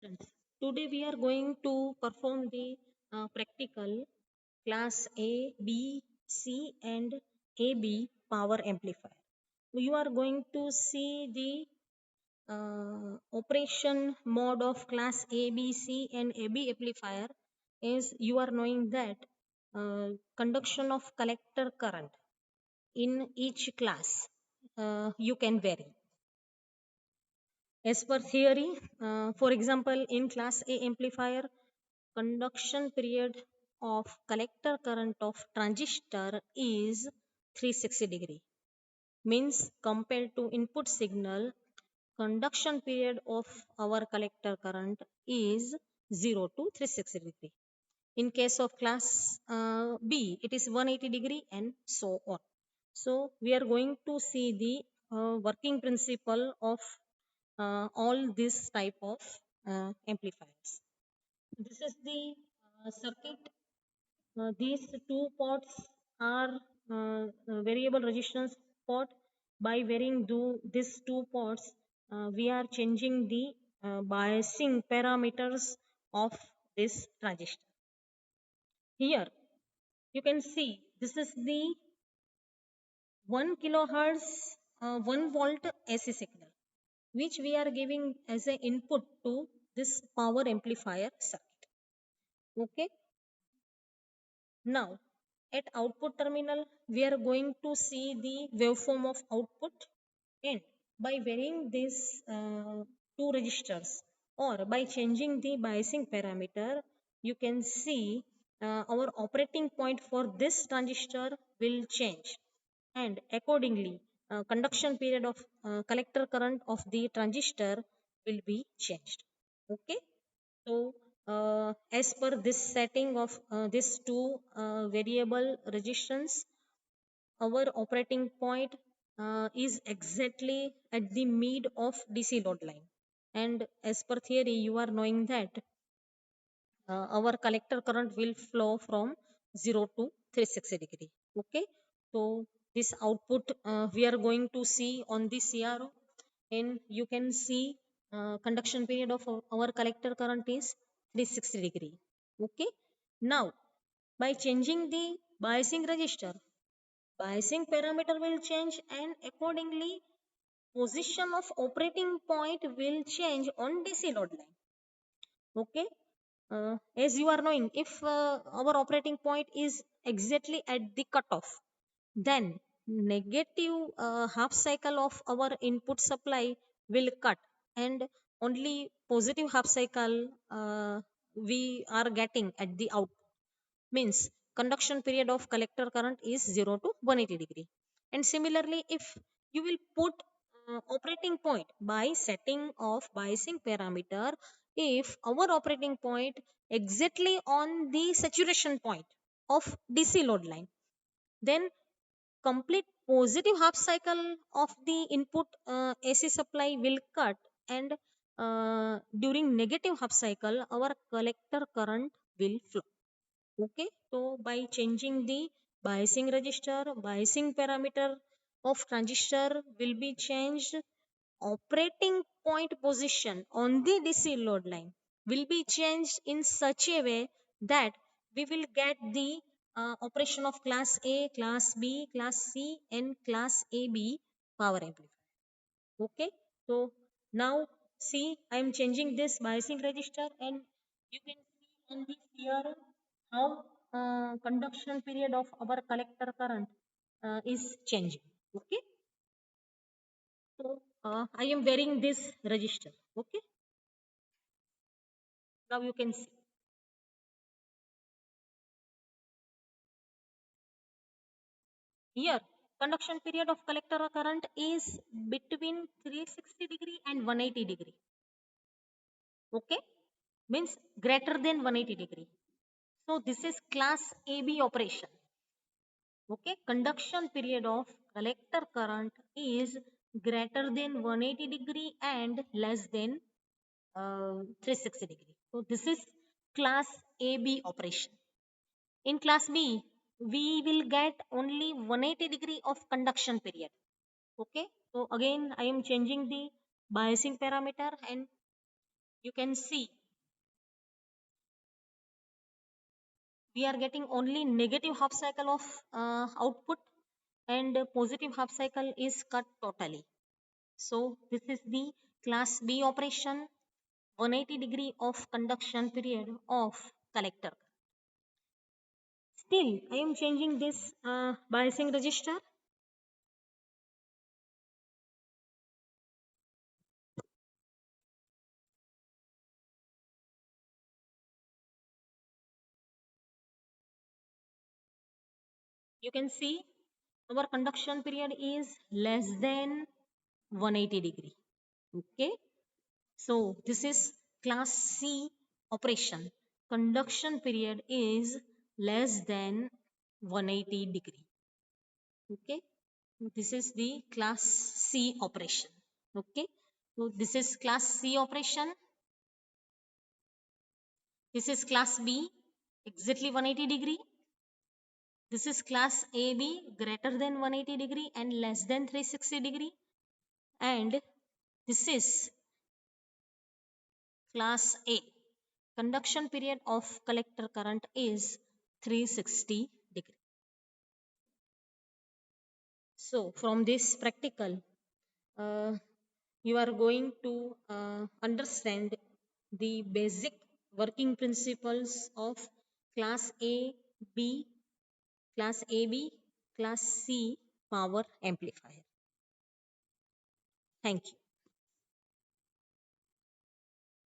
Students, today we are going to perform the practical class A, B, C and AB power amplifier. You are going to see the operation mode of class A, B, C and AB amplifier is you are knowing that conduction of collector current in each class you can vary. As per theory, for example, in class A amplifier, conduction period of collector current of transistor is 360 degree. Means compared to input signal, conduction period of our collector current is 0 to 360 degree. In case of class B, it is 180 degree and so on. So we are going to see the working principle of all this type of amplifiers. This is the circuit. These two ports are variable resistance port. By varying these two ports, we are changing the biasing parameters of this transistor. Here you can see this is the 1 kilohertz 1 volt AC signal which we are giving as an input to this power amplifier circuit. Okay. Now at output terminal we are going to see the waveform of output, and by varying these two registers or by changing the biasing parameter, you can see our operating point for this transistor will change, and accordingly conduction period of collector current of the transistor will be changed. Okay. So as per this setting of these two variable resistance, our operating point is exactly at the mid of DC load line. And as per theory, you are knowing that our collector current will flow from 0 to 360 degree. Okay. So this output we are going to see on the CRO, and you can see conduction period of our collector current is 360 degree. Okay. Now by changing the biasing resistor, biasing parameter will change, and accordingly position of operating point will change on DC load line. Okay. As you are knowing, if our operating point is exactly at the cutoff, then negative half cycle of our input supply will cut, and only positive half cycle we are getting at the output. Means conduction period of collector current is 0 to 180 degree. And similarly, if you will put operating point by setting of biasing parameter, if our operating point exactly on the saturation point of DC load line, then complete positive half cycle of the input AC supply will cut, and during negative half cycle our collector current will flow. Okay. So by changing the biasing register, biasing parameter of transistor will be changed, operating point position on the DC load line will be changed in such a way that we will get the operation of class A, class B, class C and class AB power amplifier. Okay. So now see, I am changing this biasing register, and you can see on this here how conduction period of our collector current is changing. Okay. So I am varying this register. Okay. Now you can see here conduction period of collector current is between 360 degree and 180 degree. Okay. Means greater than 180 degree. So this is class AB operation. Okay. Conduction period of collector current is greater than 180 degree and less than 360 degree. So this is class AB operation. In class B, we will get only 180 degree of conduction period. Okay. So again, I am changing the biasing parameter, and you can see we are getting only negative half cycle of output, and positive half cycle is cut totally. So this is the class B operation, 180-degree of conduction period of collector. Still, I am changing this biasing resistor. You can see our conduction period is less than 180-degree. Okay. So this is class C operation. Conduction period is less than 180-degree. Okay. This is the class C operation. Okay. So this is class C operation. This is class B, exactly 180-degree. This is class AB, greater than 180-degree and less than 360-degree. And this is class A. Conduction period of collector current is 360-degree. So from this practical, uh, you are going to understand the basic working principles of class A, B, class AB, class C power amplifier. Thank you.